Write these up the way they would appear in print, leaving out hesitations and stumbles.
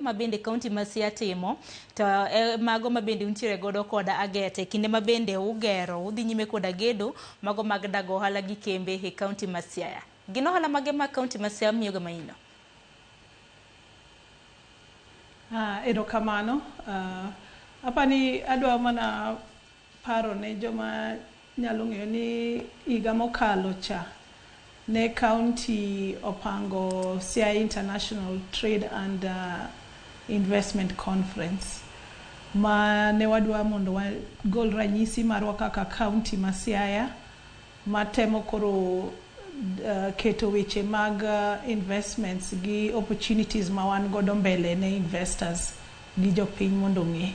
mabende kaunti ma Siaya timo to mago mabende untiere godo koda agete kinde mabende ugero udhi nyime koda gedo mago mag dago ohala gi kembe e kaunti ma Siaya. Gin ohala mage ma kaunti ma Siaya miyo ga maino? Erokamano. Apani adwa mana paro ne joma nyalo ng'eyo ni higa mokalo cha ne kaunti opango Siaya International Trade and Investment Conference ma ne wadwa mondo wagol ranyisi marwa kaka kaunti ma Siaya matemo koro keto weche mag investments gi opportunities ma wan godo mbele ne investors gi jopiny mondo ng'e.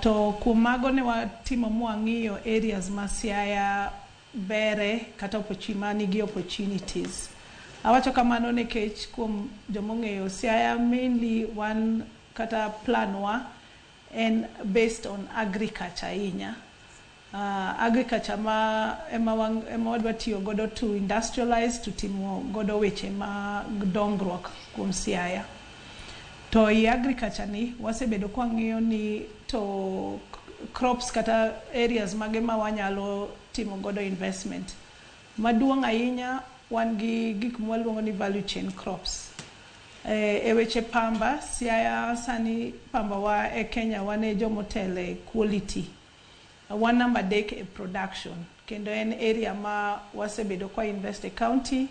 To kuom mago ne watimo mwang'iyo areas ma Siaya bere kata nigi opportunities. Awacho kamano nikech kuom jomong'eyo Siaya mainly one kata plan wa and based on agriculture ahinya. Agriculture ema wadwa tiyo godo to industrialize, to timo godo weche mag dongruok kuom Siaya. To i agriculture ni wasebedo kwa ng'iyo ni to crops kata areas mage ma wanyalo timo godo investment. Maduong' ahinya wan gi gik mwaluongo ni value chain crops. E weche pamba, Siaya sani pamba wa e Kenya wane jomotele quality. One number dek e production. Kendo en area ma wasebedo kwa invest e county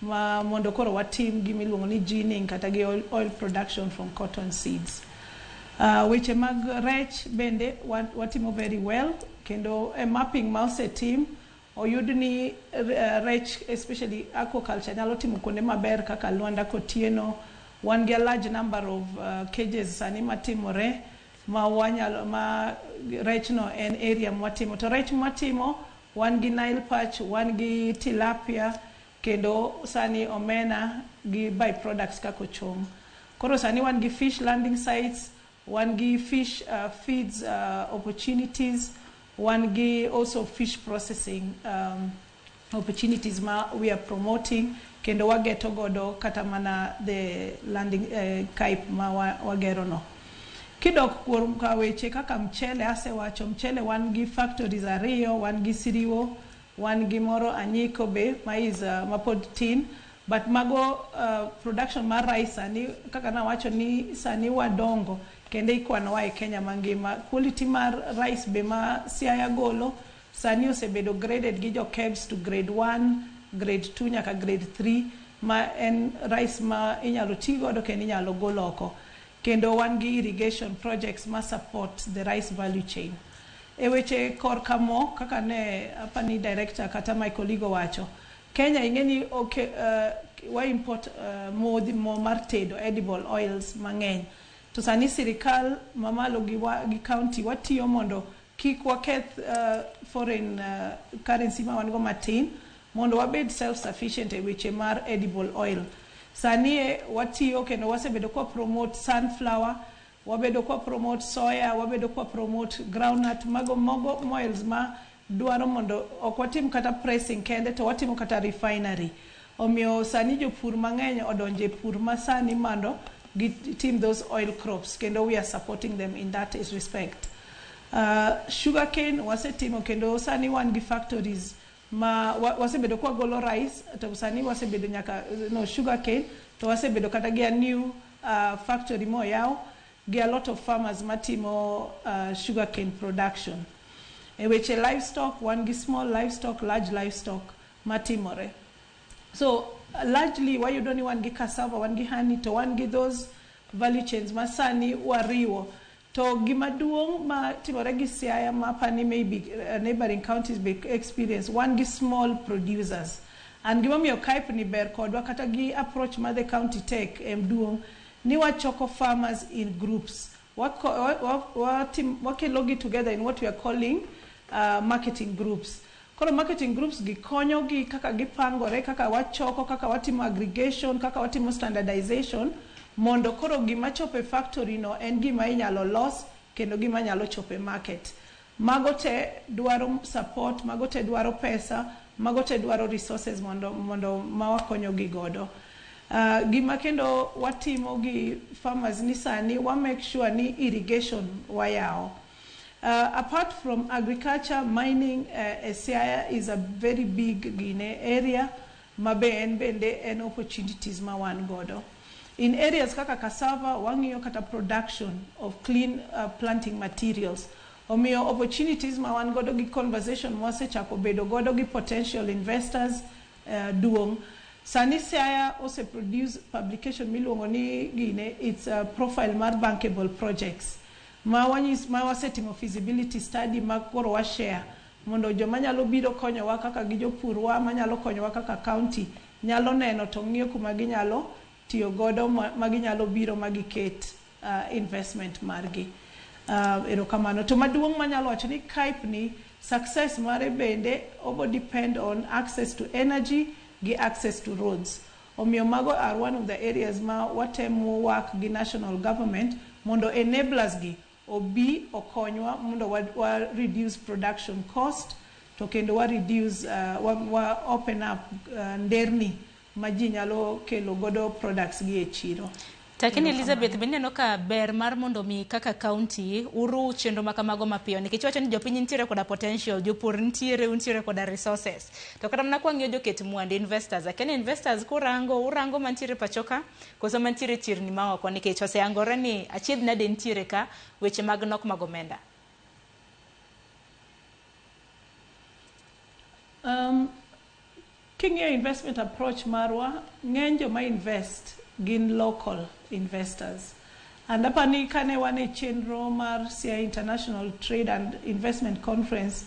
ma mondo koro watim gimiluongo ni ginning kata gi oil production from cotton seeds. Weche mag rech bende watimo very well. Kendo mapping ma osetim oyud ni rech especially aquaculture nyalo timo kuonde maber kaka Luanda Kotieno. Wan gi a large number of cages sani matimore ma rech no en area mwatimo. To rech mwatimo wan gi Nile perch, wan gi tilapia, kendo sani omena gi byproducts kako chom. Koro sani wan gi fish landing sites, wan gi fish feeds opportunities, wan gi also fish processing opportunities ma we are promoting, kendo wageto godo kata mana the landing cape ma wagero no. Kidok kuom weche kaka mchele, asewacho mchele wan gi factories ariyo, wan gi Siriwo, wan gi moro Anyiko be ma pod tin, but mago production mar rice sani kaka nawacho ni sani wadongo kendo ikwano wa e Kenya mangima. Quality mar rice be ma Siaya golo sani osebedo graded gi jo KEBS to grade 1, grade 2 nyaka grade 3 ma en rice ma inyalo ti godo kendo inyalo golo oko. Kendo wan gi irrigation projects ma support the rice value chain. E weche korka mo kaka ne apani director kata Michael Igo wacho, Kenya ingeni wa import mo mar tedo edible oils mang'eny. To sani sirikal mamalo gi county watiyo mondo kik waketh foreign currency ma wan go matin mondo wabed self sufficient e weche mar edible oil. Sani watiyo kendo wasebedo kwa promote sunflower, wabedo kwa promote soya, wabedo kwa promote groundnut, mogo oils ma dwaro mondo okwatim kata pressing kende to watimo kata refinery. Omiyo sani jopur mang'eny odonje pur ma sani mando team those oil crops, kendo we are supporting them in that respect. Sugarcane wasetimo kendo sani wan gi factories ma wasebedo kwa golo rice to sani wasebedo sugarcane to wasebedo kata gi a new factory mo yaw gi a lot of farmers matimo sugarcane production. E weche livestock wan gi small livestock, large livestock matimore. So largely wayudo ni wan gi cassava, wan gi honey, to wan gi those value chains masani wariwo. To gimaduong' ma timore gi Siaya ma pani maybe neighboring counties be experience, wan gi small producers. And gimomiyo kaip ni ber kodwa kata gi approach ma the county take duong' ni wachoko farmers in groups. Wakelogi together in what we are calling marketing groups. Koro marketing groups gikonyo gi kaka gipangore, kaka wachoko, kaka watimo aggregation, kaka watimo standardization, mondo koro gima chope factory no en gima inyalo los kendo gima nyalo chope market. Mago te dwaro support, mago te dwaro pesa, mago te dwaro resources mondo mawakonyo gi godo. Gima kendo watimo gi farmers ni sani wa make sure ni irrigation wayao. Apart from agriculture, mining, Siaya is a very big area. Mabe en bende en opportunities ma wan godo. In areas kaka cassava, wang'iyo kata production of clean planting materials. Omiyo opportunities ma wan godo gi conversation mwasechako bedo godo gi potential investors duong. Sani Siaya ose produce publication miluongo ni gine, it's a profile mar bankable projects. Ma wasetimo feasibility study ma koro wa share mondo joma nyalo biro konyowa kaka gi jopurwa manyalo konyowa kaka county nyalo neno to ng'iyo kuma ginyalo tiyo godo ma ginyalo biro magiket investment margi. Erokamano. To maduong' manyalo wacho ni KAIP ni success mare bende obo depend on access to energy gi access to roads. Omiyo mago are one of the areas ma watemo work gi national government mondo enablers gi obi okonywa mondo wa reduce production cost to kendo wa reduce wa open up nderni ma ji nyalo kelo godo products gi e chiro. Takini Elizabeth beneno ka ber mar mondo mi kaka county uru chenro makamago mapiyo nikech wacho ni jopiny nitiere koda potential, jopur nitiere koda resources. To kata mana kwang'iyo joket mwandu investors, akene investors urango mantiere pachoka koso mantiere chirni maoko nikech oseangore ni achiedh nade nitiere ka weche mag nok mag omenda. King'iyo investment approach marwa, ng'eny joma invest gin local investors. And apani kane wane chenro mar Siaya International Trade and Investment Conference